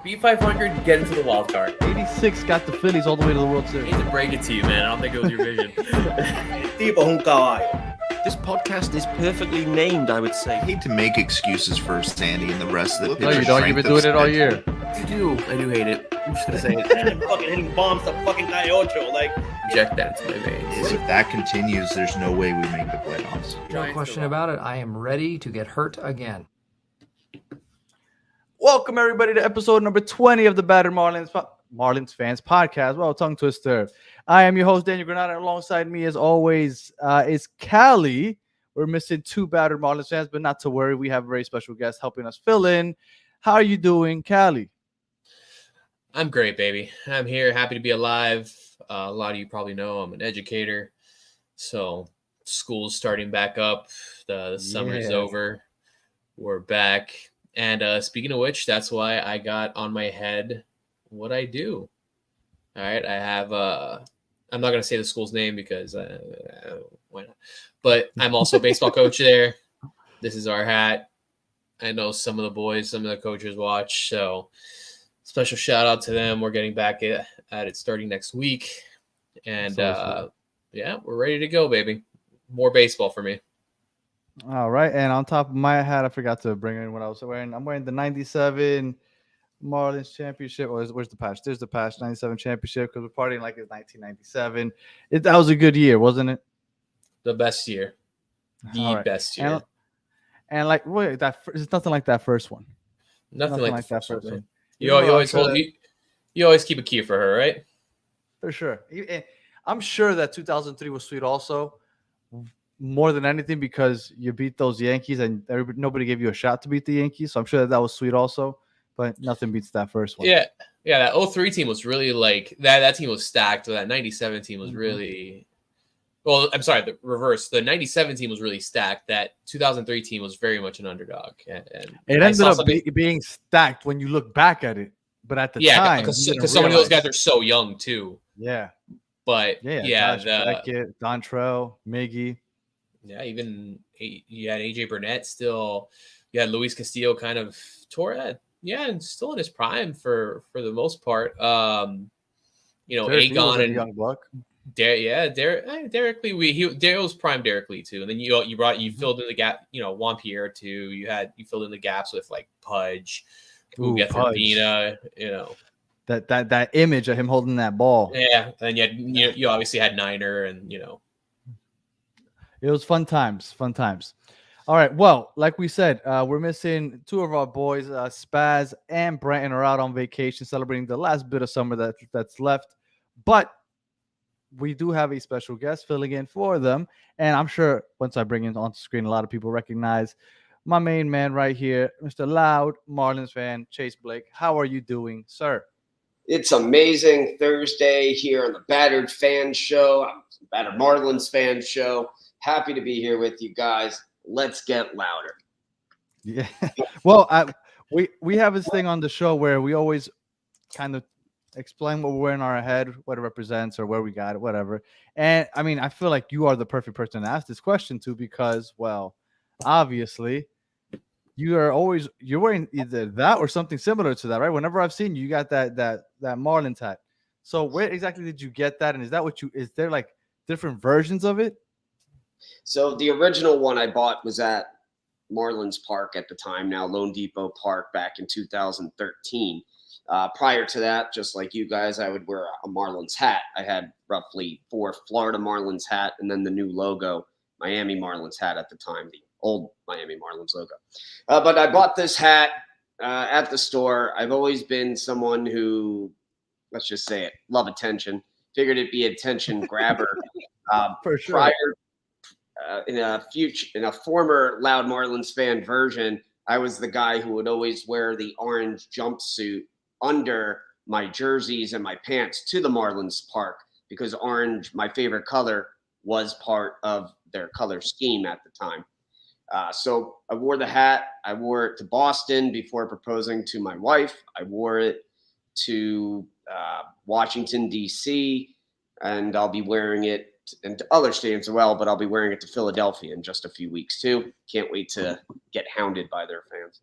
Beat 500, get into the wild card. 86 got the Phillies all the way to the World I Series. hate to break it to you, man. I don't think it was your vision. This podcast is perfectly named, I would say. I hate to make excuses for Sandy and the rest of the No, you don't. You've been doing it all year. I do hate it. I'm just gonna say it. Fucking hitting bombs to fucking Cayocho. Like, Inject that into my veins. If that continues, there's no way we make the playoffs. No question about it. I am ready to get hurt again. Welcome, everybody, to episode number 20 of the Battered Marlins Fans Podcast. Well, tongue twister. I am your host, Daniel Granada. Alongside me, as always, is Callie. We're missing two Battered Marlins fans, but not to worry. We have a very special guest helping us fill in. How are you doing, Callie? I'm great, baby. I'm here, happy to be alive. A lot of you probably know I'm an educator, so school's starting back up. The summer is over. We're back. And speaking of which, that's why I got on my head what I do. All right, I have I'm not going to say the school's name because why not? But I'm also a baseball coach there. This is our hat. I know some of the boys, some of the coaches watch, so special shout out to them. We're getting back at it starting next week. And yeah, we're ready to go, baby. More baseball for me. All right, and on top of my hat, I forgot to bring in what I was wearing. I'm wearing the 97 Marlins championship. Where's the patch? There's the patch, 97 championship, because we're partying like it's 1997. That was a good year, wasn't it? The best year. The best year. And like, wait, it's nothing like that first one. Nothing like that first one. You always keep a key for her, right? For sure. I'm sure that 2003 was sweet also. More than anything because you beat those Yankees and nobody gave you a shot to beat the Yankees. So I'm sure that was sweet also, but nothing beats that first one. Yeah. That 03 team was really like that team was stacked. That 97 team was really well, I'm sorry, the reverse. The 97 team was really stacked. That 2003 team was very much an underdog. And it ended up being stacked when you look back at it. But at the time, because so many of those guys are so young too. Yeah. But Beckett, Dontrell, Miggy. Yeah, even you had AJ Burnett still. You had Luis Castillo kind of tore that. Yeah, and still in his prime for the most part. Agon and young buck. Derek Lee. Derek was prime Derek Lee too. And then you filled in the gap. Juan Pierre too. You filled in the gaps with like Pudge, Urbina. That image of him holding that ball. Yeah, and you obviously had Niner and It was fun times. All right. Well, like we said, we're missing two of our boys. Spaz and Brenton are out on vacation celebrating the last bit of summer that's left. But we do have a special guest filling in for them. And I'm sure once I bring him on screen, a lot of people recognize my main man right here, Mr. Loud Marlins fan, Chase Blake. How are you doing, sir? It's amazing Thursday here on the Battered Fan Show, Battered Marlins Fan Show. Happy to be here with you guys. Let's get louder. Yeah. Well, we have this thing on the show where we always kind of explain what we're in our head, what it represents, or where we got it, whatever. And I mean, I feel like you are the perfect person to ask this question to because, well, obviously, you're wearing either that or something similar to that, right? Whenever I've seen you, you got that Marlins hat. So where exactly did you get that? And is there like different versions of it? So the original one I bought was at Marlins Park at the time, now Lone Depot Park, back in 2013. Prior to that, just like you guys, I would wear a Marlins hat. I had roughly 4 Florida Marlins hat and then the new logo, Miami Marlins hat at the time, the old Miami Marlins logo. But I bought this hat at the store. I've always been someone who, let's just say it, love attention. Figured it'd be an attention grabber. For sure. Prior in a former Loud Marlins fan version, I was the guy who would always wear the orange jumpsuit under my jerseys and my pants to the Marlins Park because orange, my favorite color, was part of their color scheme at the time. So I wore the hat. I wore it to Boston before proposing to my wife. I wore it to Washington, D.C., and I'll be wearing it into other stadiums as well, but I'll be wearing it to Philadelphia in just a few weeks too. Can't wait to get hounded by their fans.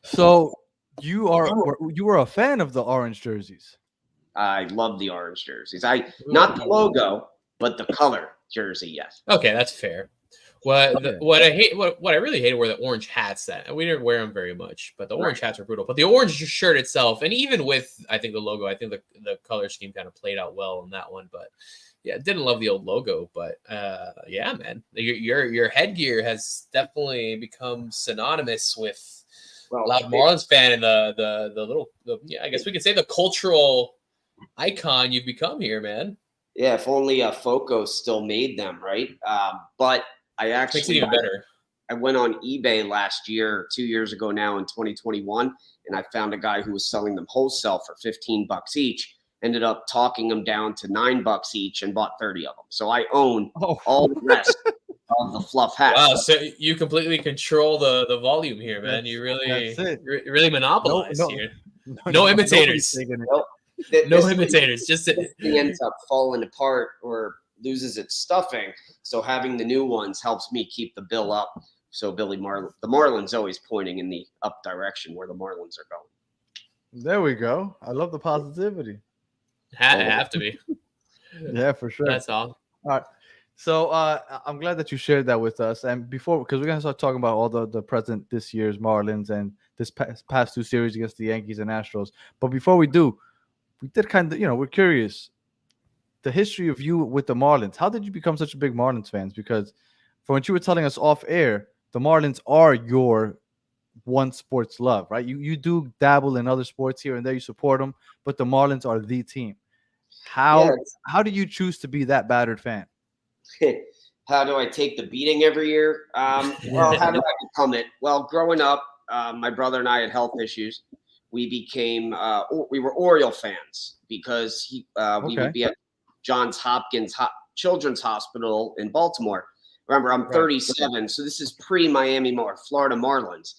So you were a fan of the orange jerseys. I love the orange jerseys. Not the logo, but the color jersey. Yes. Okay, that's fair. What I really hated were the orange hats. That we didn't wear them very much, but the orange hats were brutal. But the orange shirt itself, and even with I think the logo, I think the color scheme kind of played out well on that one. But yeah, didn't love the old logo. But yeah, man, your headgear has definitely become synonymous with loud Marlins fan and the little I guess we could say the cultural icon you've become here, man. Yeah, if only Foco still made them, right? But I actually makes it even better. I went on eBay last year, 2 years ago now in 2021, and I found a guy who was selling them wholesale for $15 each. Ended up talking them down to $9 each and bought 30 of them. So I own all the rest of the fluff hats. Wow, so you completely control the volume here, man. You really monopolize here. No imitators. No imitators. Just it ends up falling apart or loses its stuffing. So having the new ones helps me keep the bill up. So the Marlins always pointing in the up direction where the Marlins are going. There we go. I love the positivity. Have to be. Yeah, for sure. That's all. All right. So I'm glad that you shared that with us. And because we're gonna start talking about all the present this year's Marlins and this past two series against the Yankees and Astros. But before we do, we did kind of, we're curious. The history of you with the Marlins. How did you become such a big Marlins fans? Because from what you were telling us off air, the Marlins are your one sports love, right? You do dabble in other sports here and there. You support them, but the Marlins are the team. How do you choose to be that battered fan? How do I take the beating every year? Well, how do I become it? Well, growing up, my brother and I had health issues. We became we were Oriole fans because we would be at Johns Hopkins Children's Hospital in Baltimore. Remember, I'm 37, so this is pre-Miami Florida Marlins.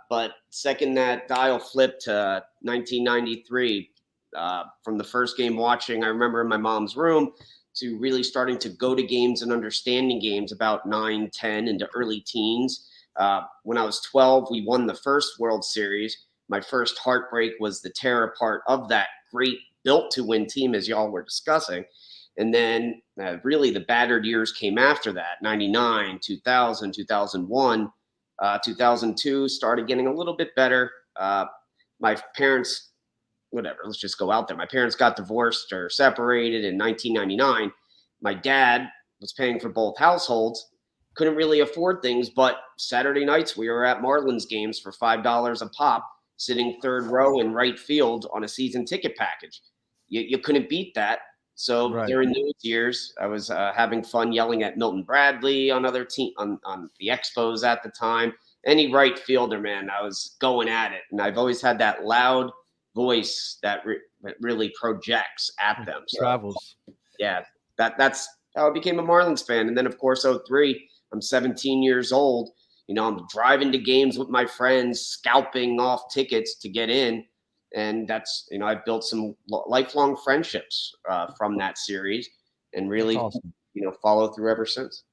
But second that dial flipped to 1993, from the first game watching, I remember in my mom's room, to really starting to go to games and understanding games about 9, 10 into early teens. When I was 12, we won the first World Series. My first heartbreak was the tear apart of that great built-to-win team, as y'all were discussing. And then really the battered years came after that, 99, 2000, 2001, 2002 started getting a little bit better. My parents, whatever, let's just go out there. My parents got divorced or separated in 1999. My dad was paying for both households, couldn't really afford things, but Saturday nights we were at Marlins games for $5 a pop, sitting third row in right field on a season ticket package. You couldn't beat that. So during those years, I was having fun yelling at Milton Bradley on other team on the Expos at the time. Any right fielder, man, I was going at it, and I've always had that loud voice that really projects at them. So, travels. Yeah, that's how I became a Marlins fan. And then, of course, 2003, I'm 17 years old. I'm driving to games with my friends, scalping off tickets to get in. And that's, I've built some lifelong friendships from that series and really, follow through ever since.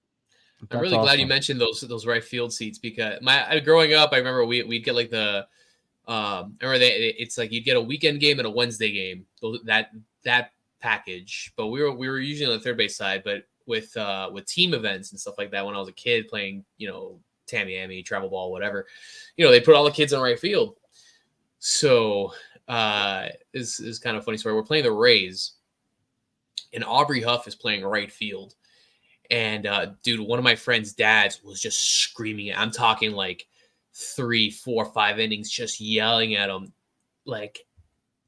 I'm really glad you mentioned those right field seats because growing up, I remember we'd get like it's like you'd get a weekend game and a Wednesday game, that package. But we were usually on the third base side, but with team events and stuff like that, when I was a kid playing, Tamiami, travel ball, whatever, they put all the kids in right field. So is kind of funny story. We're playing the Rays, and Aubrey Huff is playing right field. And dude, one of my friend's dads was just screaming. I'm talking like 3, 4, 5 innings, just yelling at him. Like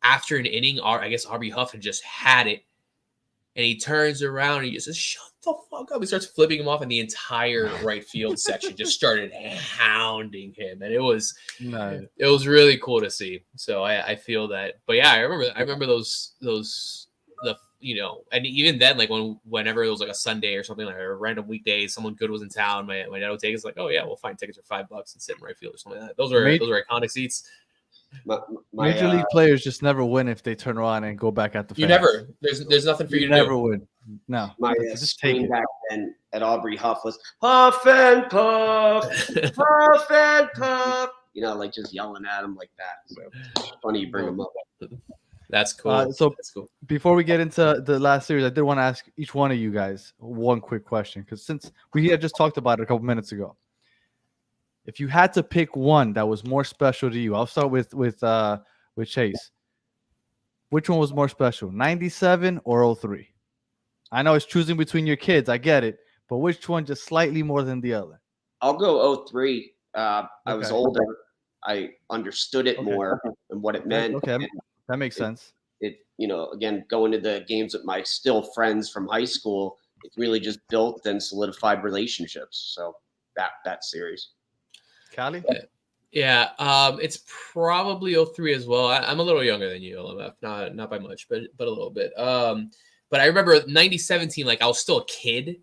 after an inning, I guess Aubrey Huff had just had it, and he turns around and he just says, "Shut the fuck up!" He starts flipping him off, and the entire right field section just started hounding him, and it was really cool to see. So I feel that, but yeah, I remember those and even then, like whenever it was like a Sunday or something, like a random weekday, someone good was in town, my dad would take us like, "Oh yeah, we'll find tickets for $5 and sit in right field or something like that." Those are iconic seats. Major league players just never win if they turn around and go back at the fans. You never. There's nothing for you to do. Never win. No. My scream back then at Aubrey Huff was Huff and Puff, Huff and Puff. like just yelling at him like that. So it's funny you bring him up. That's cool. So That's cool. before we get into the last series, I did want to ask each one of you guys one quick question, because since we had just talked about it a couple minutes ago, if you had to pick one that was more special to you, I'll start with Chase. Which one was more special, 97 or 03? I know it's choosing between your kids. I get it. But which one just slightly more than the other? I'll go 03. I was Okay. older. I understood it more and what it meant. Okay, And that makes sense. it, again, going to the games with my still friends from high school, it really just built and solidified relationships. So that series. Callie? Yeah, it's probably 03 as well. I'm a little younger than you, LMF, not by much, but a little bit. But I remember 2017, like I was still a kid,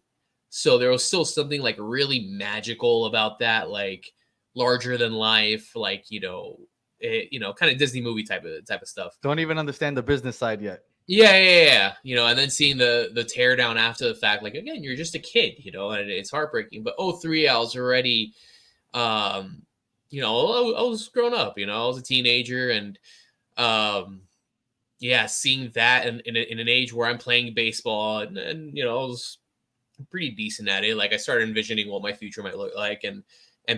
so there was still something like really magical about that, like larger than life, like kind of Disney movie type of stuff. Don't even understand the business side yet. Yeah. And then seeing the tear down after the fact, like again, you're just a kid, and it's heartbreaking. But 03, I was already, I was grown up, I was a teenager, and seeing that in an age where I'm playing baseball and I was pretty decent at it. Like I started envisioning what my future might look like, and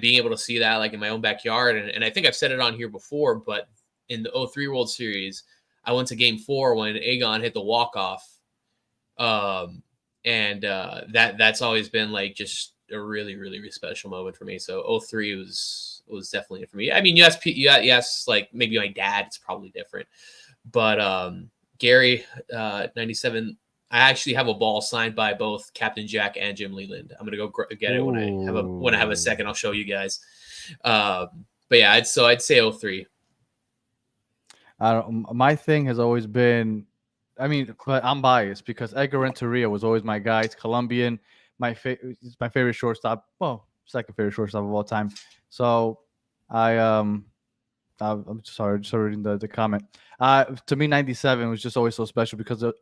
being able to see that like in my own backyard. And I think I've said it on here before, but in the 03 World Series, I went to Game 4 when Egon hit the walk-off. That's always been like just a really, really, really special moment for me. So 03 was definitely it for me. I mean, yes, like maybe my dad, it's probably different. But Gary, 97, I actually have a ball signed by both Captain Jack and Jim Leland. I'm gonna go get it when I have a second. I'll show you guys. But yeah, I'd say 03. My thing has always been, but I'm biased because Edgar Renteria was always my guy. It's Colombian. It's my favorite shortstop. Well, second favorite shortstop of all time. So I'm sorry, just reading the comment. To me, 97 was just always so special because of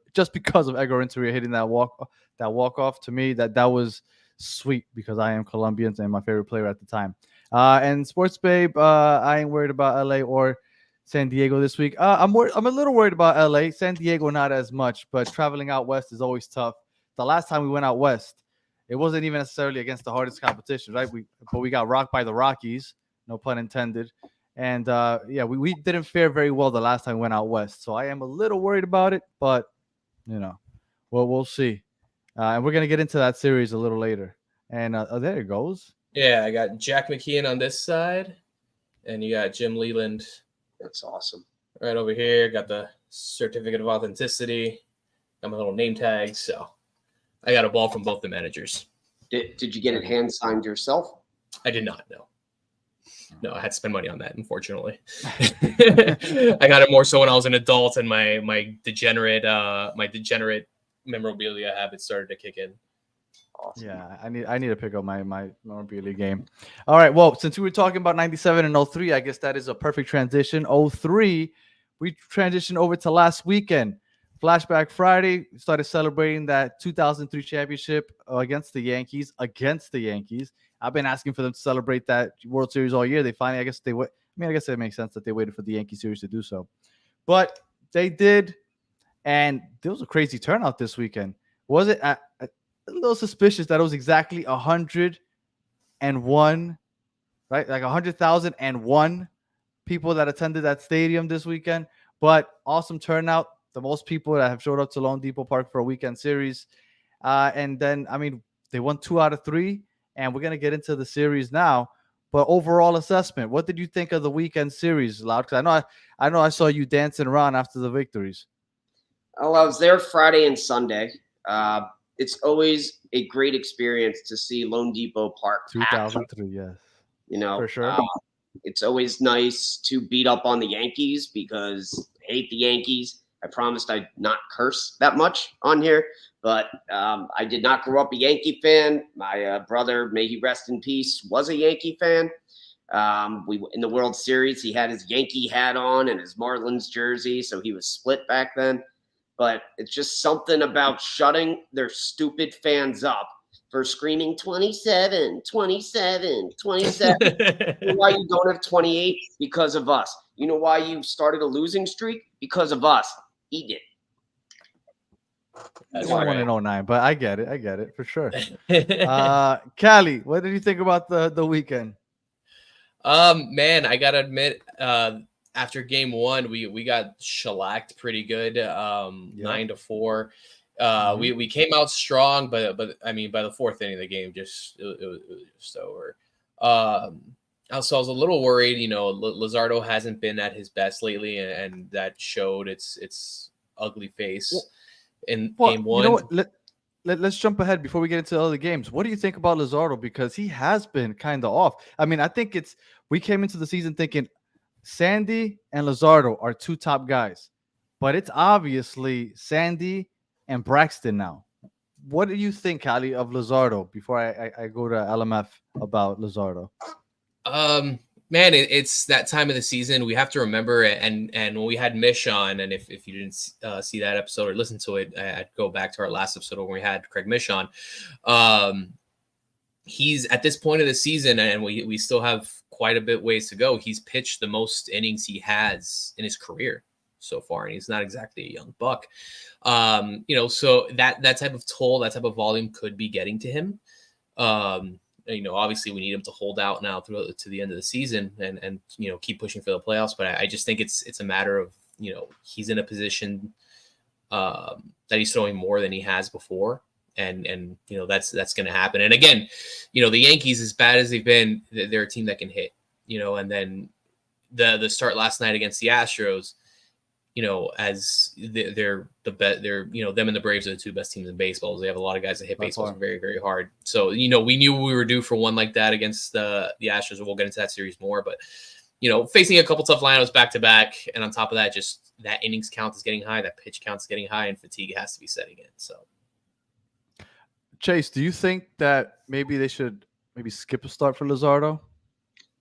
Edgar Renteria hitting that walk off. To me, that was sweet because I am Colombian and my favorite player at the time. And Sports Babe, I ain't worried about LA or San Diego this week. I'm a little worried about LA. San Diego, not as much, but traveling out west is always tough. The last time we went out west, it wasn't even necessarily against the hardest competition, right? But we got rocked by the Rockies, no pun intended. And we didn't fare very well the last time we went out west. So I am a little worried about it, but we'll see. And we're gonna get into that series a little later. And there it goes. Yeah, I got Jack McKeon on this side, and you got Jim Leland. That's awesome. Right over here, got the certificate of authenticity. Got my little name tag. So I got a ball from both the managers. Did you get it hand signed yourself? I did not, no. No, I had to spend money on that, unfortunately. I got it more so when I was an adult and my degenerate memorabilia habits started to kick in. Awesome. Yeah, I need to pick up my memorabilia game. All right, well, since we were talking about 97 and 03, I guess that is a perfect transition. 03, we transitioned over to last weekend. Flashback Friday, started celebrating that 2003 championship against the Yankees. I've been asking for them to celebrate that World Series all year. They finally, I guess it makes sense that they waited for the Yankee series to do so. But they did, and there was a crazy turnout this weekend. Was it a little suspicious that it was exactly 101, right? Like 100,001 people that attended that stadium this weekend. But awesome turnout. The most people that have showed up to Lone Depot Park for a weekend series. And then, they won 2 out of 3. And we're going to get into the series now. But overall assessment, what did you think of the weekend series, Loud? Because I know I saw you dancing around after the victories. Well, I was there Friday and Sunday. It's always a great experience to see Lone Depot Park. 2003, yes. For sure. It's always nice to beat up on the Yankees because I hate the Yankees. I promised I'd not curse that much on here, but I did not grow up a Yankee fan. My brother, may he rest in peace, was a Yankee fan. In the World Series, he had his Yankee hat on and his Marlins jersey, so he was split back then. But it's just something about shutting their stupid fans up for screaming 27, 27, 27. You know why you don't have 28? Because of us. You know why you started a losing streak? Because of us. Eat it. They won 1-09, but I get it for sure. Callie, what did you think about the weekend? Man, I gotta admit, after game one, we got shellacked pretty good, 9-4. We came out strong, but I mean, by the fourth inning of the game, it was just over. So I was a little worried. You know, Luzardo hasn't been at his best lately, and that showed its ugly face in game one. You know what? Let's jump ahead before we get into the other games. What do you think about Luzardo? Because he has been kind of off. I mean, I think we came into the season thinking Sandy and Luzardo are two top guys, but it's obviously Sandy and Braxton now. What do you think, Callie, of Luzardo before I go to LMF about Luzardo? Man, it's that time of the season. We have to remember it. And when we had Mish on, and if you didn't see that episode or listen to it, I'd go back to our last episode when we had Craig Mish on. He's at this point of the season, and we still have quite a bit ways to go. He's pitched the most innings he has in his career so far, and he's not exactly a young buck. You know, so that type of toll, that type of volume could be getting to him. You know, obviously we need him to hold out now through to the end of the season and you know, keep pushing for the playoffs. But I just think it's a matter of, you know, he's in a position that he's throwing more than he has before. And you know, that's going to happen. And again, you know, the Yankees, as bad as they've been, they're a team that can hit, you know, and then the start last night against the Astros, you know, as they're the best, you know, them and the Braves are the two best teams in baseball. They have a lot of guys that hit baseballs very, very hard. So, you know, we knew we were due for one like that against the Astros. We'll get into that series more, but, you know, facing a couple tough lineups back to back. And on top of that, just that innings count is getting high. That pitch count is getting high, and fatigue has to be setting in. So, Chase, do you think that maybe they should skip a start for Luzardo?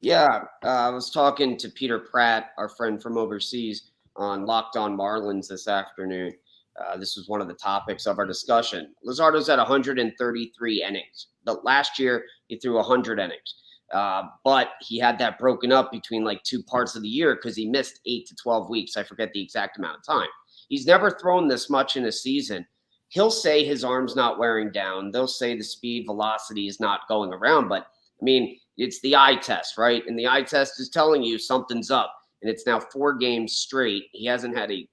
Yeah. I was talking to Peter Pratt, our friend from overseas, on Locked On Marlins this afternoon. This was one of the topics of our discussion. Luzardo's at 133 innings. But last year, he threw 100 innings. But he had that broken up between like two parts of the year because he missed 8 to 12 weeks. I forget the exact amount of time. He's never thrown this much in a season. He'll say his arm's not wearing down. They'll say the speed velocity is not going around. But, I mean, it's the eye test, right? And the eye test is telling you something's up. And it's now 4 games straight. He hasn't had a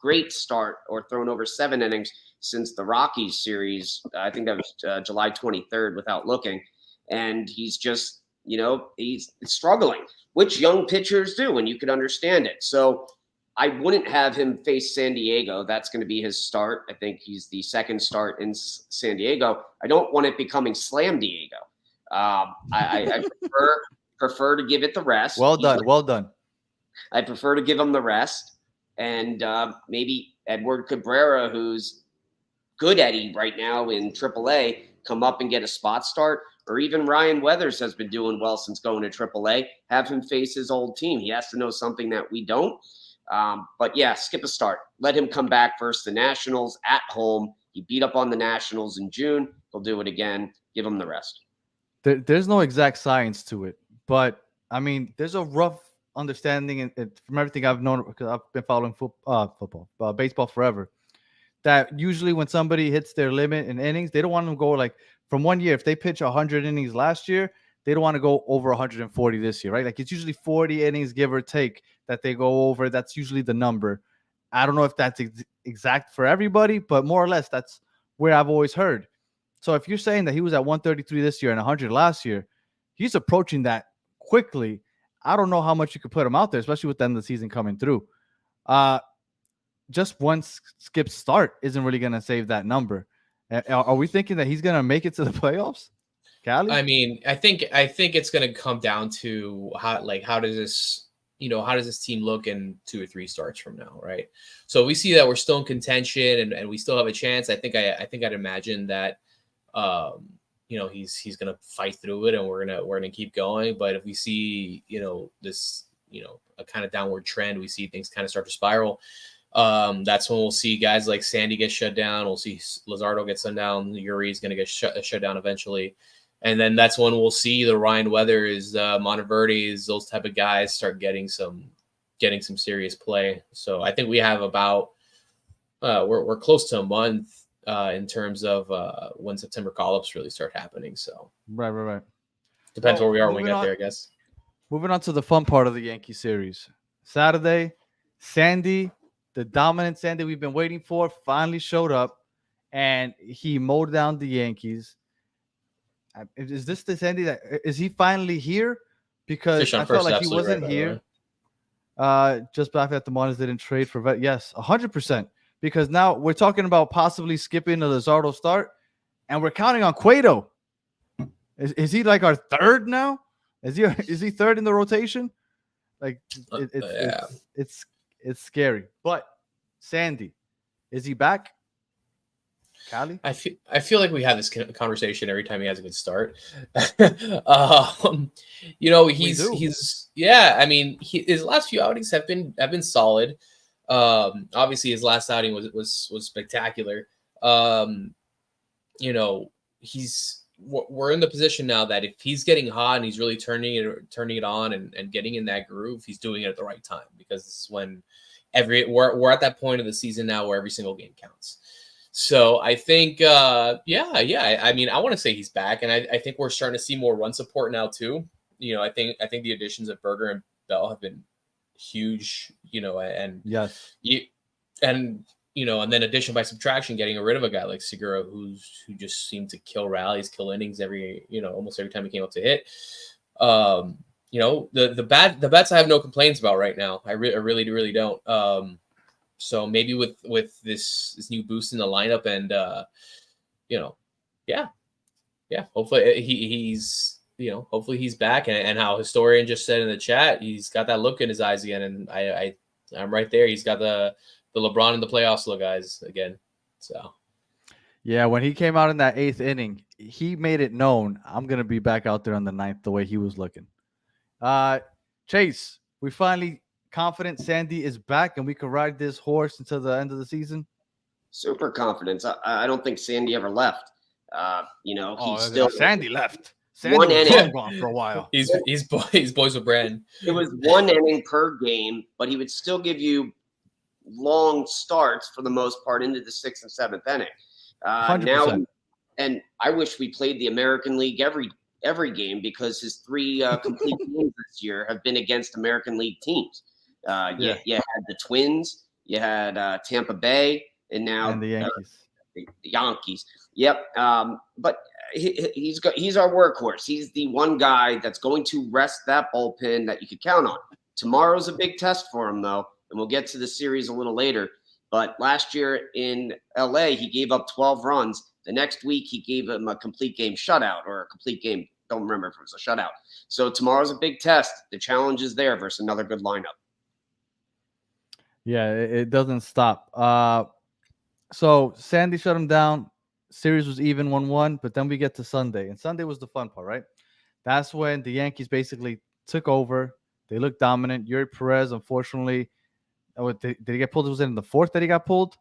great start or thrown over 7 innings since the Rockies series. I think that was July 23rd without looking. And he's just, you know, he's struggling, which young pitchers do, and you could understand it. So I wouldn't have him face San Diego. That's going to be his start. I think he's the second start in San Diego. I don't want it becoming Slam Diego. I prefer to give it the rest. Well done. I prefer to give him the rest, and maybe Edward Cabrera, who's good at it right now in AAA, come up and get a spot start, or even Ryan Weathers has been doing well since going to AAA. Have him face his old team. He has to know something that we don't. But yeah, skip a start. Let him come back versus the Nationals at home. He beat up on the Nationals in June. He'll do it again. Give him the rest. There's no exact science to it, but I mean, there's a rough understanding and from everything I've known, because I've been following baseball forever, that usually when somebody hits their limit in innings, they don't want them to go like from 1 year. If they pitch 100 innings last year, they don't want to go over 140 this year, right? Like it's usually 40 innings, give or take, that they go over. That's usually the number. I don't know if that's exact for everybody, but more or less that's where I've always heard. So if you're saying that he was at 133 this year and 100 last year, he's approaching that quickly. I don't know how much you could put him out there, especially with the end of the season coming through. Just one skip start isn't really going to save that number. Are we thinking that he's going to make it to the playoffs, Callie? I mean, I think it's going to come down to how does this team look in 2 or 3 starts from now, right? So we see that we're still in contention and we still have a chance. I think I'd imagine that you know, he's going to fight through it and we're going to keep going. But if we see, you know, this, you know, a kind of downward trend, we see things kind of start to spiral, That's when we'll see guys like Sandy get shut down. We'll see Luzardo get shut down. Yuri's going to get shut down eventually. And then that's when we'll see the Ryan Weathers, Monteverdes, those type of guys start getting some serious play. So I think we have about we're close to a month in terms of when September call-ups really start happening. So Right. depends where we are when we moving get on- there, I guess. Moving on to the fun part of the Yankee series. Saturday, Sandy, the dominant Sandy we've been waiting for, finally showed up, and he mowed down the Yankees. Is this the Sandy is he finally here? Because I felt like he wasn't here. Just after the Marlins didn't trade for vet. Yes, 100%. Because now we're talking about possibly skipping the Luzardo start, and we're counting on Cueto. Is he like our third now? Is he third in the rotation? Like it's scary. But Sandy, is he back? Cali? I feel like we have this conversation every time he has a good start. He's I mean, his last few outings have been solid. Obviously his last outing was spectacular. We're in the position now that if he's getting hot and he's really turning it on and getting in that groove, he's doing it at the right time, because this is when we're at that point of the season now where every single game counts. So I think, I mean, I want to say he's back, and I think we're starting to see more run support now too. I think the additions of Berger and Bell have been huge. And yes, and then addition by subtraction, getting rid of a guy like Segura, who just seemed to kill rallies, kill innings almost every time he came up to hit. The bats I have no complaints about right now. I really don't. So maybe with this new boost in the lineup and hopefully hopefully he's back, and how Historian just said in the chat, he's got that look in his eyes again, and I'm right there. He's got the LeBron in the playoffs look eyes again. So yeah, when he came out in that 8th inning, he made it known, I'm gonna be back out there on the 9th the way he was looking. Chase, we finally confident Sandy is back and we can ride this horse until the end of the season? Super confidence. I don't think Sandy ever left. Sandy left. Sandy was gone for a while. He's boys with Brand. It was 1 inning per game, but he would still give you long starts for the most part into the 6th and 7th inning. 100%. Now, and I wish we played the American League every game, because his 3 complete games this year have been against American League teams. You had the Twins, you had Tampa Bay, and now the Yankees. The Yankees. Yep. But he's our workhorse. He's the one guy that's going to rest that bullpen that you could count on. Tomorrow's a big test for him, though, and we'll get to the series a little later. But last year in LA, he gave up 12 runs. The next week, he gave him a complete game shutout, or a complete game. Don't remember if it was a shutout. So tomorrow's a big test. The challenge is there versus another good lineup. Yeah, it doesn't stop. So Sandy shut him down. Series was even 1-1, but then we get to Sunday, and Sunday was the fun part, right? That's when the Yankees basically took over. They looked dominant. Yuri Perez, unfortunately, did he get pulled? Was it in the 4th that he got pulled?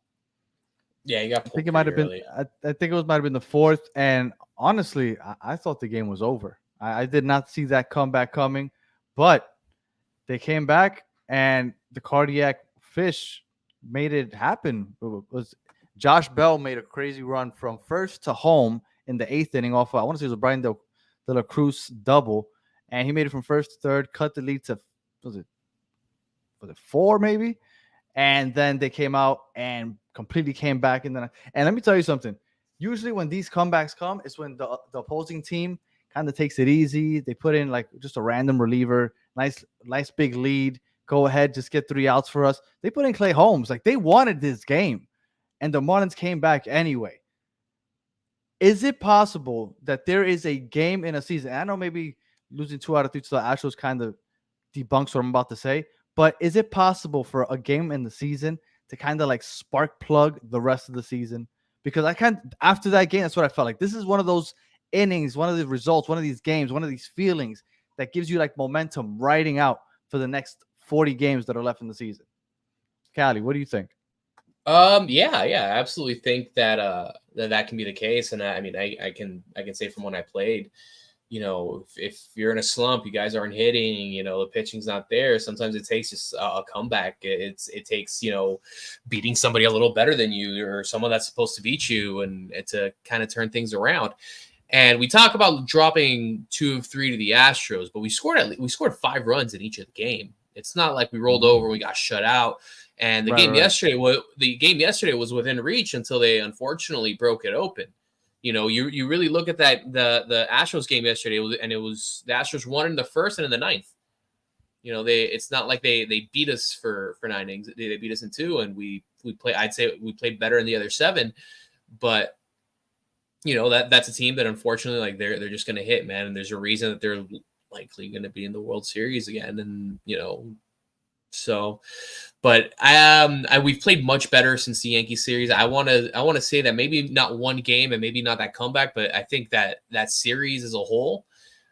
Yeah, he got pulled. I think it might have been. I think it might have been the 4th. And honestly, I thought the game was over. I did not see that comeback coming, but they came back, and the cardiac fish made it happen. Josh Bell made a crazy run from first to home in the 8th inning off. I want to say it was a Brian De La Cruz double, and he made it from first to third, cut the lead to was it 4 maybe, and then they came out and completely came back. And let me tell you something. Usually when these comebacks come, it's when the opposing team kind of takes it easy. They put in like just a random reliever, nice big lead. Go ahead, just get 3 outs for us. They put in Clay Holmes. Like, they wanted this game, and the Marlins came back anyway. Is it possible that there is a game in a season? I know maybe losing 2 out of 3 to the Astros kind of debunks what I'm about to say, but is it possible for a game in the season to kind of like spark plug the rest of the season? Because after that game, that's what I felt like. This is one of those innings, one of the results, one of these games, one of these feelings that gives you like momentum riding out for the next 40 games that are left in the season. Callie, what do you think? Yeah, yeah, I absolutely think that that can be the case. And I mean, I can say from when I played, if you're in a slump, you guys aren't hitting, the pitching's not there. Sometimes it takes just a comeback. It takes, beating somebody a little better than you or someone that's supposed to beat you and to kind of turn things around. And we talk about dropping 2 of 3 to the Astros, but we scored 5 runs in each of the game. It's not like we rolled over and we got shut out. And the game yesterday was within reach until they unfortunately broke it open. You really look at that the Astros game yesterday, it was the Astros won in the first and in the ninth. It's not like they beat us for 9 innings. They beat us in 2, and we play. I'd say we played better in the other 7, but that's a team that unfortunately, like, they're just going to hit, man. And there's a reason that they're likely going to be in the World Series again. And so, but we've played much better since the Yankee series. I want to say that maybe not one game and maybe not that comeback, but I think that series as a whole,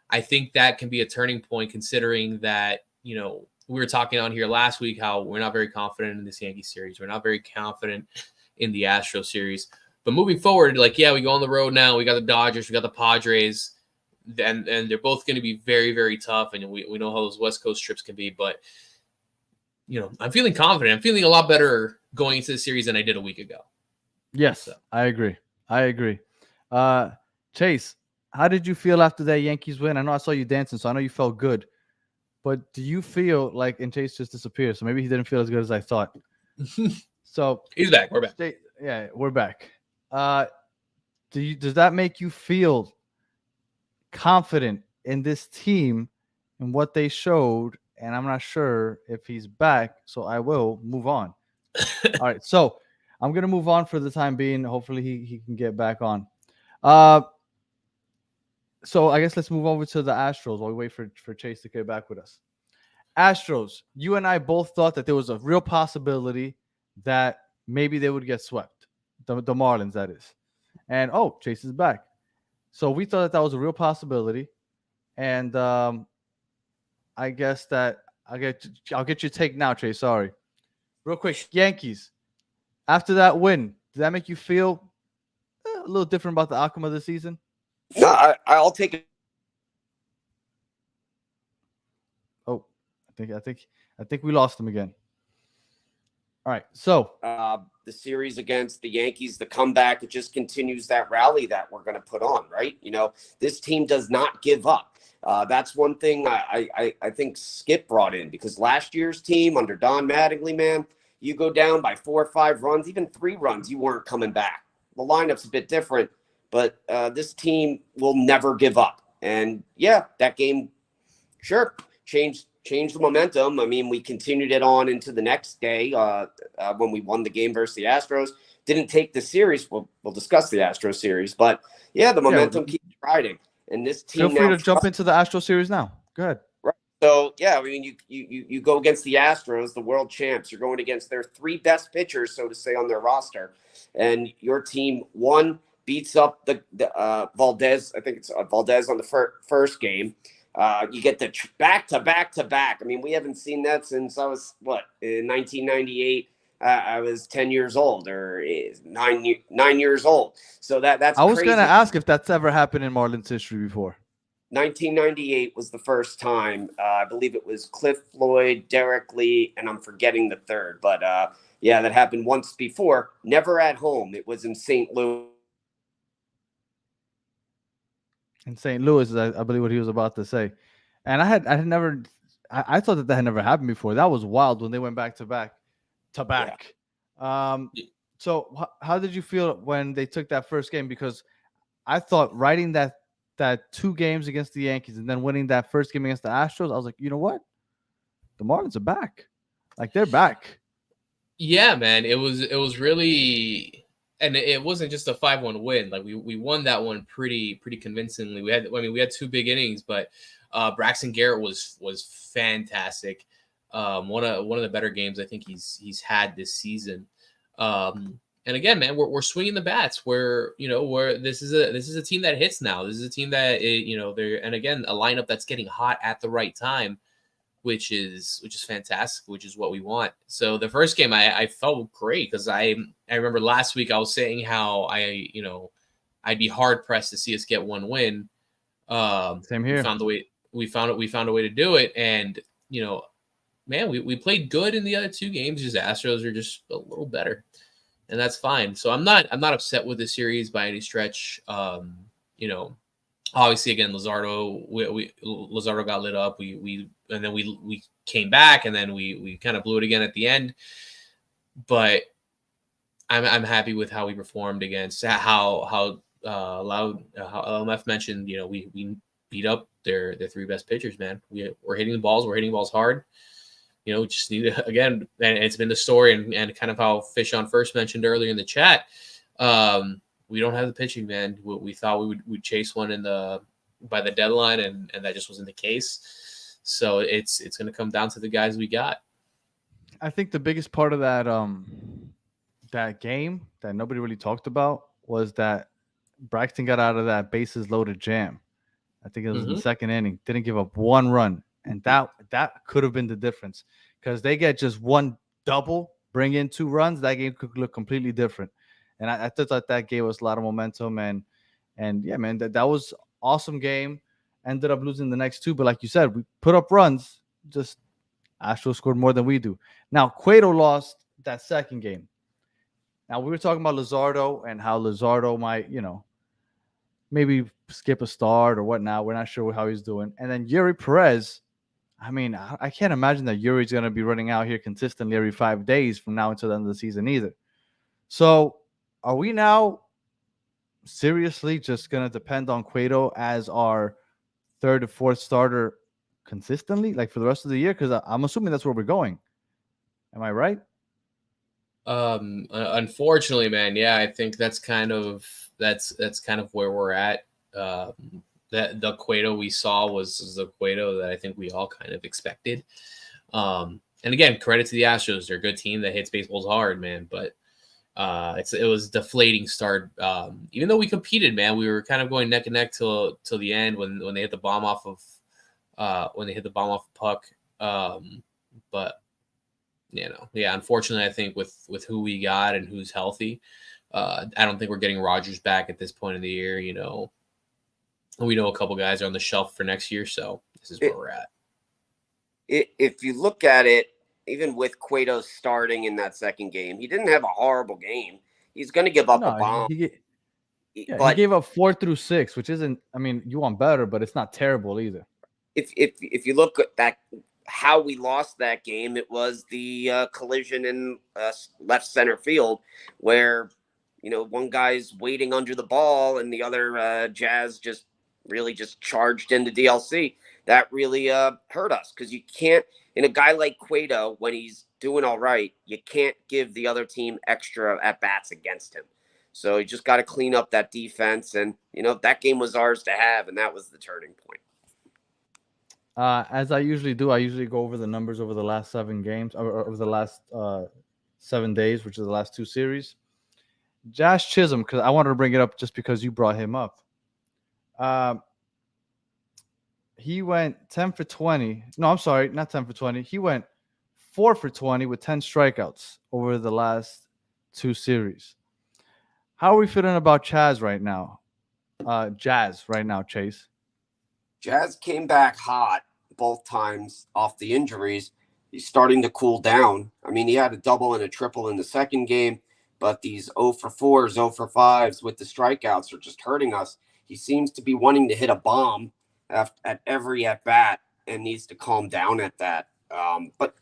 I think that can be a turning point, considering that we were talking on here last week how we're not very confident in this Yankee series. We're not very confident in the Astro series. But moving forward, like, yeah, we go on the road now. We got the Dodgers, we got the Padres, and they're both going to be very, very tough. And we know how those West Coast trips can be. But, I'm feeling confident. I'm feeling a lot better going into the series than I did a week ago. Yes, so. I agree. Chase, how did you feel after that Yankees win? I know I saw you dancing, so I know you felt good. But do you feel like, and Chase just disappeared, so maybe he didn't feel as good as I thought. So he's back. We're back. Yeah, we're back. Does that make you feel confident in this team and what they showed? And I'm not sure if he's back, so I will move on. All right, so I'm gonna move on for the time being. Hopefully he can get back on. So I guess let's move over to the Astros while we wait for Chase to get back with us. Astros, you and I both thought that there was a real possibility that maybe they would get swept. The Marlins, that is. And Chase is back. So we thought that was a real possibility. And I guess that I'll get your take now, Chase. Sorry. Real quick, Yankees. After that win, did that make you feel a little different about the outcome of the season? No, I'll take it. Oh, I think we lost him again. All right, so the series against the Yankees, the comeback, it just continues that rally that we're going to put on, right? This team does not give up. That's one thing I think Skip brought in, because last year's team under Don Mattingly, man, you go down by 4 or 5 runs, even 3 runs, you weren't coming back. The lineup's a bit different, but this team will never give up. And yeah, that game, sure, changed the momentum. I mean, we continued it on into the next day when we won the game versus the Astros. Didn't take the series. We'll discuss the Astros series, but yeah, the momentum keeps riding. And this team, feel free to jump into the Astros series now. Go ahead. Right. So yeah, I mean, you go against the Astros, the world champs. You're going against their 3 best pitchers, so to say, on their roster, and your team beats up the Valdez. I think it's Valdez on the first game. You get the back to back. I mean, we haven't seen that since I was in 1998. I was 10 years old or 9 years old. So that's. I was crazy. Gonna ask if that's ever happened in Marlins history before. 1998 was the first time. I believe it was Cliff Floyd, Derek Lee, and I'm forgetting the third. But yeah, that happened once before. Never at home. It was in St. Louis. In St. Louis, I believe what he was about to say. And I had never, I thought that had never happened before. That was wild when they went back to back. Yeah. So how did you feel when they took that first game? Because I thought riding that 2 games against the Yankees and then winning that first game against the Astros, I was like, you know what? The Marlins are back. Like, they're back. Yeah, man. It was really, and it wasn't just a 5-1 win. Like, we won that one pretty convincingly. We had 2 big innings, but Braxton Garrett was fantastic. One of the better games I think he's had this season. And again, man, we're swinging the bats. This is a team that hits now. This is a team that they're, and again, a lineup that's getting hot at the right time, which is fantastic, which is what we want. So the first game I felt great because I remember last week I was saying how I'd be hard pressed to see us get one win. Same here. We found a way to do it, and man, we played good in the other two games. Just Astros are just a little better, and that's fine. So I'm not upset with the series by any stretch. Obviously again, Luzardo got lit up. We came back, and then we kind of blew it again at the end. But I'm happy with how we performed against how LMF mentioned. We beat up their three best pitchers. Man, we're hitting the balls. We're hitting balls hard. Just need to, again, and it's been the story and kind of how Fish on First mentioned earlier in the chat. We don't have the pitching, man. We thought we'd chase one by the deadline, and that just wasn't the case. So it's going to come down to the guys we got. I think the biggest part of that game that nobody really talked about was that Braxton got out of that bases loaded jam. I think it was in the second inning. Didn't give up one run, and that could have been the difference because they get just one double, bring in 2 runs. That game could look completely different. And I thought that gave us a lot of momentum. And yeah, man, that was awesome game. Ended up losing the next 2. But like you said, we put up runs. Just Astros scored more than we do. Now, Cueto lost that second game. Now, we were talking about Luzardo and how Luzardo might, maybe skip a start or whatnot. We're not sure how he's doing. And then Yuri Perez, I mean, I can't imagine that Yuri's going to be running out here consistently every 5 days from now until the end of the season either. So, are we now seriously just going to depend on Cueto as our 3rd or 4th starter consistently, like for the rest of the year? Because I'm assuming that's where we're going. Am I right? Unfortunately, man, yeah, I think that's kind of where we're at. That the Cueto we saw was the Cueto that I think we all kind of expected. And again, credit to the Astros; they're a good team that hits baseballs hard, man. But it was deflating start. Even though we competed, man, we were kind of going neck and neck till the end when they hit the bomb off of the puck. But unfortunately, I think with who we got and who's healthy, I don't think we're getting Rogers back at this point of the year. We know a couple guys are on the shelf for next year, so this is where we're at. If you look at it, even with Cueto starting in that second game, he didn't have a horrible game. He's going to give up a bomb. He gave up 4 through 6, which isn't. I mean, you want better, but it's not terrible either. If you look at that, how we lost that game, it was the collision in left center field where one guy's waiting under the ball and the other Jazz just charged into DLC. That really hurt us because you can't, in a guy like Cueto, when he's doing all right, you can't give the other team extra at-bats against him. So you just got to clean up that defense. And, that game was ours to have, and that was the turning point. As I usually do, I usually go over the numbers over the last 7 games, or over the last 7 days, which is the last 2 series. Josh Chisholm, because I wanted to bring it up just because you brought him up. He went 10 for 20. No, I'm sorry, not 10 for 20. He went 4 for 20 with 10 strikeouts over the last 2 series. How are we feeling about Jazz right now, Chase? Jazz came back hot both times off the injuries. He's starting to cool down. I mean, he had a double and a triple in the second game, but these 0 for 4s, 0 for 5s with the strikeouts are just hurting us. He seems to be wanting to hit a bomb at every at-bat and needs to calm down at that. But,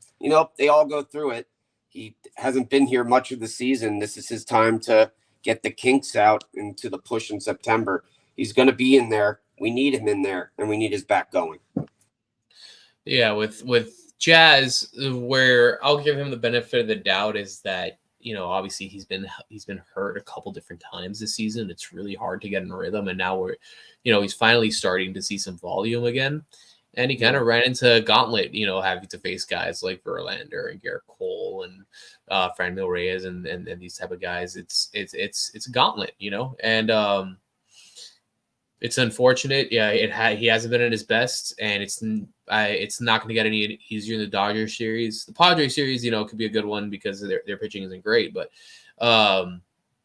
they all go through it. He hasn't been here much of the season. This is his time to get the kinks out into the push in September. He's going to be in there. We need him in there, and we need his back going. Yeah, with Jazz, where I'll give him the benefit of the doubt is that, obviously he's been hurt a couple different times this season. It's really hard to get in rhythm, and now he's finally starting to see some volume again. And he kind of ran into a gauntlet, having to face guys like Verlander and Garrett Cole and Franmil Reyes and these type of guys. It's a gauntlet, and It's unfortunate. Yeah, he hasn't been at his best, and it's not going to get any easier in the Dodgers series. The Padres series, could be a good one because their pitching isn't great, but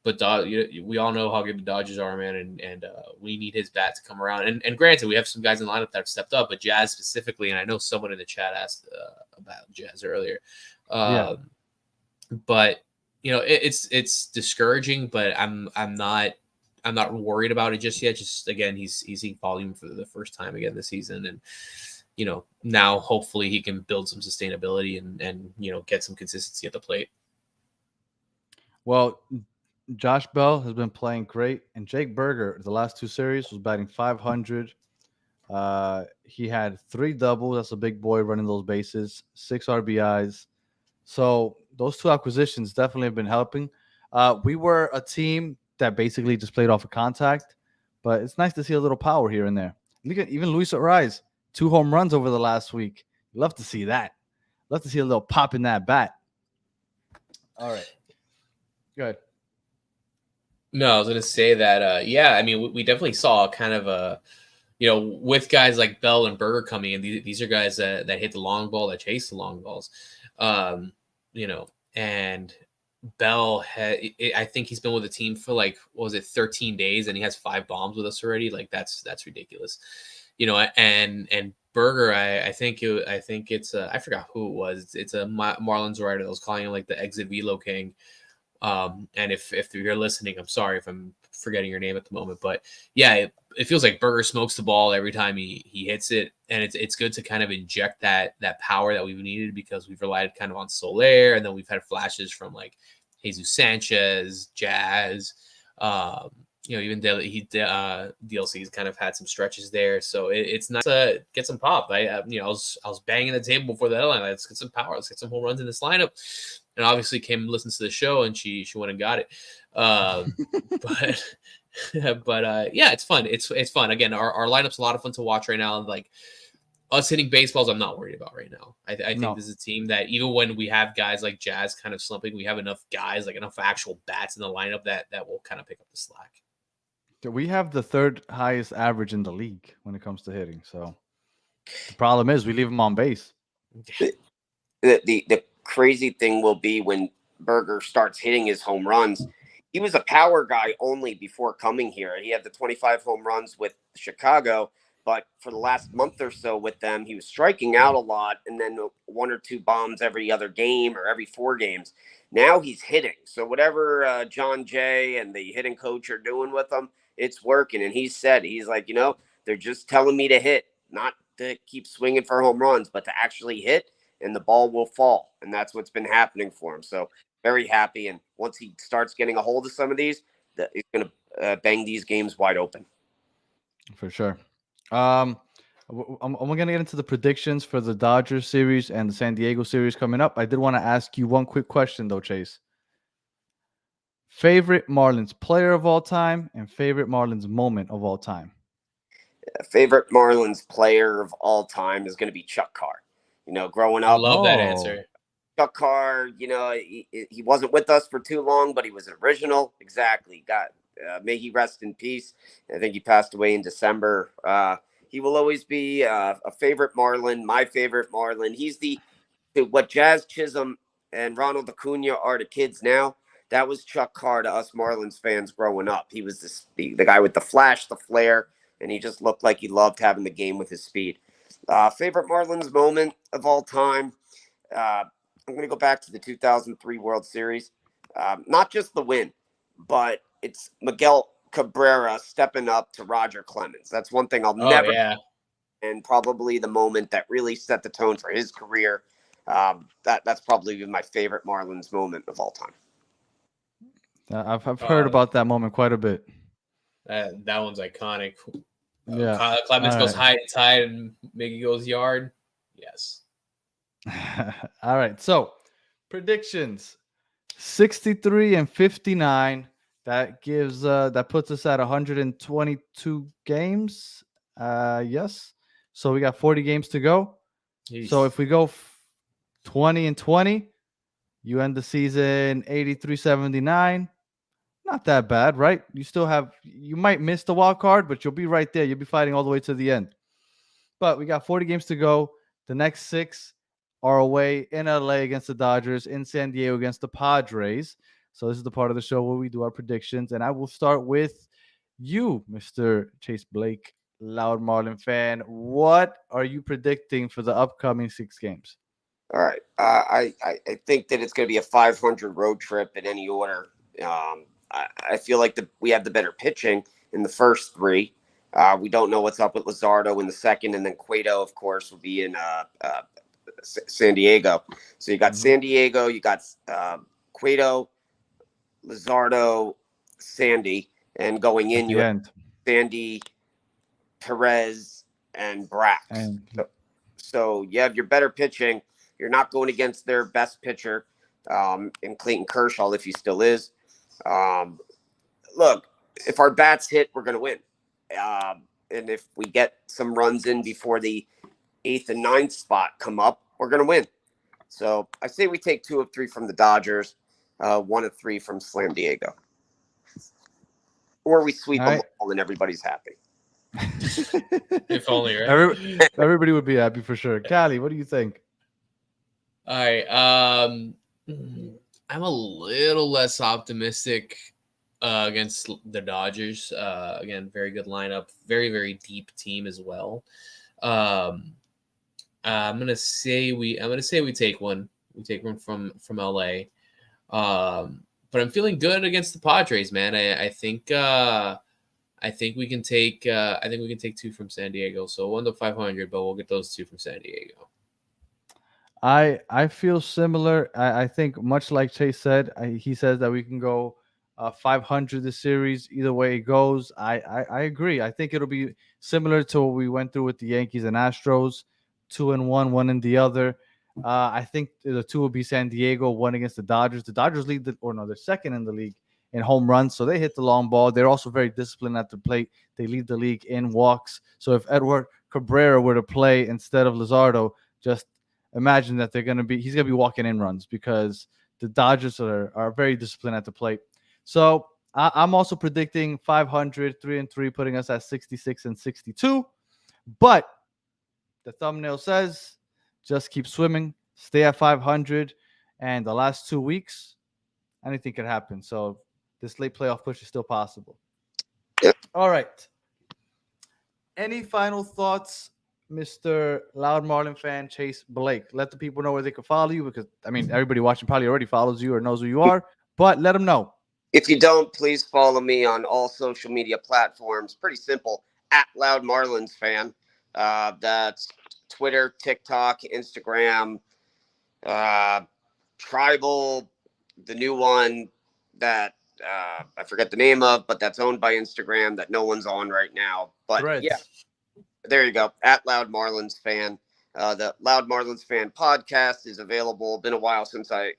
we all know how good the Dodgers are, man, and we need his bat to come around. And granted, we have some guys in the lineup that have stepped up, but Jazz specifically, and I know someone in the chat asked about Jazz earlier. But it's discouraging, but I'm not worried about it just yet. Just again, he's seeing volume for the first time again this season, and now hopefully he can build some sustainability and get some consistency at the plate. Well, Josh Bell has been playing great, and Jake Berger, the last two series, was batting .500. He had 3 doubles. That's a big boy running those bases, 6 RBIs. So those 2 acquisitions definitely have been helping. We were a team that basically just played off of contact, but it's nice to see a little power here and there. Look at even Luis Ariz, 2 home runs over the last week. Love to see that. Love to see a little pop in that bat. All right. Go ahead. No, I was going to say that, we definitely saw kind of a, with guys like Bell and Berger coming in, these are guys that hit the long ball, that chase the long balls, and Bell I think he's been with the team for 13 days, and he has 5 bombs with us already. Like that's ridiculous, and Berger, I think it's I forgot who it was. It's a Marlins writer that was calling him like the exit velo king. And if you're listening, I'm sorry if I'm forgetting your name at the moment, but yeah, it feels like Berger smokes the ball every time he hits it, and it's good to kind of inject that power that we've needed because we've relied kind of on Soler, and then we've had flashes from like Jesus Sanchez, Jazz, even DLC's kind of had some stretches there, so it's nice to get some pop. I was banging the table before the deadline. Let's get some power. Let's get some home runs in this lineup. And obviously came and listened to the show, and she went and got it. But it's fun. It's fun. Again, our lineup's a lot of fun to watch right now. And like us hitting baseballs, I'm not worried about right now. I think this is a team that even when we have guys like Jazz kind of slumping, we have enough guys, like enough actual bats in the lineup that will kind of pick up the slack. We have the 3rd highest average in the league when it comes to hitting. So the problem is we leave them on base. The crazy thing will be when Berger starts hitting his home runs. He was a power guy only before coming here. He had the 25 home runs with Chicago, but for the last month or so with them, he was striking out a lot and then 1 or 2 bombs every other game or every 4 games. Now he's hitting. So whatever John Jay and the hitting coach are doing with him, it's working. And he's like, they're just telling me to hit, not to keep swinging for home runs, but to actually hit, and the ball will fall. And that's what's been happening for him. So very happy. And once he starts getting a hold of some of these, he's going to bang these games wide open. For sure. I'm going to get into the predictions for the Dodgers series and the San Diego series coming up. I did want to ask you one quick question, though, Chase. Favorite Marlins player of all time and favorite Marlins moment of all time? Favorite Marlins player of all time is going to be Chuck Carr. Growing up. I love that answer. Chuck Carr, he wasn't with us for too long, but he was an original. Exactly. May he rest in peace. I think he passed away in December. He will always be a favorite Marlin, my favorite Marlin. He's what Jazz Chisholm and Ronald Acuna are to kids now. That was Chuck Carr to us Marlins fans growing up. He was the guy with the flash, the flair, and he just looked like he loved having the game with his speed. Favorite Marlins moment of all time. I'm going to go back to the 2003 World Series. Not just the win, but it's Miguel Cabrera stepping up to Roger Clemens. That's one thing I'll never. Yeah. And probably the moment that really set the tone for his career. That's probably my favorite Marlins moment of all time. I've heard about that moment quite a bit. That one's iconic. Yeah. Clemens goes high and tight, and Miggy goes yard. Yes. All right. So predictions: 63 and 59. That gives that puts us at 122 games. Yes. So we got 40 games to go. Jeez. So if we go 20 and 20, you end the season 83-79. not that bad, right? You might miss the wild card, but you'll be right there. You'll be fighting all the way to the end. But we got 40 games to go. The next 6 are away in LA against the Dodgers, in San Diego against the Padres. So this is the part of the show where we do our predictions. And I will start with you, Mr. Chase Blake, loud Marlin fan. What are you predicting for the upcoming 6 games? All right. I think that it's going to be a 500 road trip in any order. I feel like we have the better pitching in the first 3. We don't know what's up with Luzardo in the second, and then Cueto, of course, will be in San Diego. So you got San Diego, you got Cueto, Luzardo, Sandy, and going in you have Sandy, Perez, and Brax. So you have your better pitching. You're not going against their best pitcher in Clayton Kershaw, if he still is. Look, if our bats hit, we're going to win. And if we get some runs in before the 8th and 9th spot come up, we're going to win. So I say we take 2 of 3 from the Dodgers, 1 of 3 from San Diego. Or we sweep them all and everybody's happy. If only, right? Everybody would be happy for sure. Callie, what do you think? All right. I'm a little less optimistic against the Dodgers. Again, very good lineup, very, very deep team as well. I'm gonna say we take one. We take one from LA. But I'm feeling good against the Padres, man. I think we can take 2 from San Diego. So 1 to 500, but we'll get those 2 from San Diego. I feel similar. I think much like Chase said, he says that we can go 500 this series. Either way it goes, I agree. I think it'll be similar to what we went through with the Yankees and Astros, 2-1, 1 in the other. I think the 2 will be San Diego, 1 against the Dodgers. The Dodgers they're second in the league in home runs, so they hit the long ball. They're also very disciplined at the plate. They lead the league in walks. So if Edward Cabrera were to play instead of Luzardo, just imagine that he's going to be walking in runs because the Dodgers are very disciplined at the plate. So I'm also predicting 500, 3-3, putting us at 66 and 62. But the thumbnail says, just keep swimming, stay at 500. And the last 2 weeks, anything could happen. So this late playoff push is still possible. Yep. All right. Any final thoughts, Mr. Loud Marlin fan, Chase Blake? Let the people know where they can follow you because, everybody watching probably already follows you or knows who you are, but let them know. If you don't, please follow me on all social media platforms. Pretty simple, at Loud Marlins fan. That's Twitter, TikTok, Instagram, Tribal, the new one that I forget the name of, but that's owned by Instagram that no one's on right now. But Threads. Yeah. There you go. At Loud Marlins fan. The Loud Marlins fan podcast is available. Been a while since I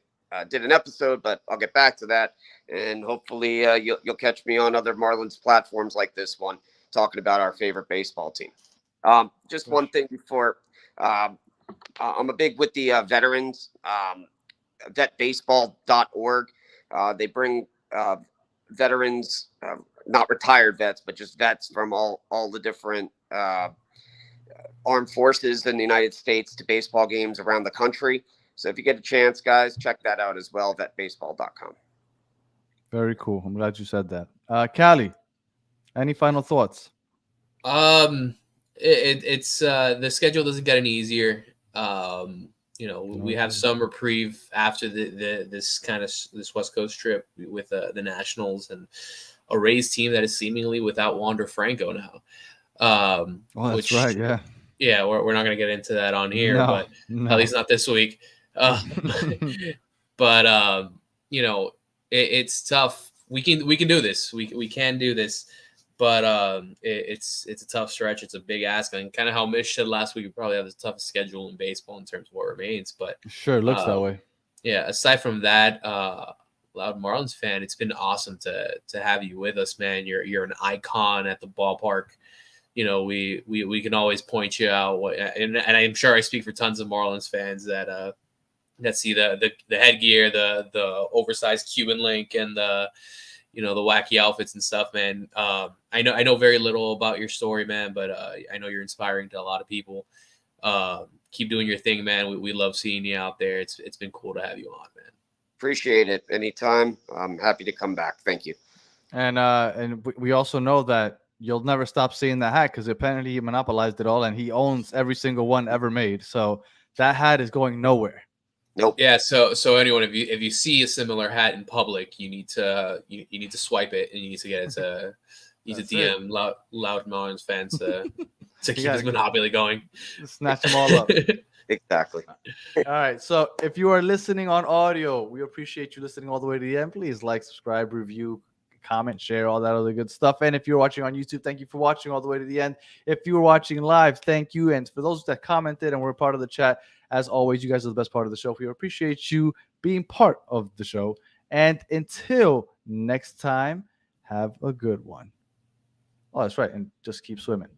did an episode, but I'll get back to that. And hopefully you'll catch me on other Marlins platforms like this one, talking about our favorite baseball team. Just one thing before. I'm a big with the veterans, vetbaseball.org. They bring veterans, not retired vets, but just vets from all the different armed forces in the United States to baseball games around the country. So if you get a chance, guys, check that out as well, vetbaseball.com. Very cool. I'm glad you said that. Callie, any final thoughts? It's the schedule doesn't get any easier. We have some reprieve after this West Coast trip with the Nationals and a Rays team that is seemingly without Wander Franco now. That's right. Yeah. Yeah, we're not going to get into that on here, but at least not this week. But it's tough. We can do this. We can do this. But it's a tough stretch. It's a big ask, and kind of how Mish said last week, we probably have the toughest schedule in baseball in terms of what remains. But sure looks that way. Yeah. Aside from that, Loud Marlins fan, it's been awesome to have you with us, man. You're an icon at the ballpark. We can always point you out, and I'm sure I speak for tons of Marlins fans that see the headgear, the oversized Cuban link, and the the wacky outfits and stuff, man. I know very little about your story, man, but I know you're inspiring to a lot of people. Keep doing your thing, man. We love seeing you out there. It's been cool to have you on, man. Appreciate it. Anytime. I'm happy to come back. Thank you. And we also know that you'll never stop seeing that hat because apparently he monopolized it all and he owns every single one ever made. So that hat is going nowhere. Nope. Yeah. So anyone, if you see a similar hat in public, you need to swipe it and you need to get it to DM loud Marlins fans to keep this monopoly going. Snatch them all up. Exactly. All right. So if you are listening on audio, we appreciate you listening all the way to the end. Please like, subscribe, review, comment, share, all that other good stuff. And if you're watching on YouTube, thank you for watching all the way to the end. If you were watching live, thank you. And for those that commented and were part of the chat, as always, you guys are the best part of the show. We appreciate you being part of the show. And until next time, have a good one. Oh, that's right. And just keep swimming.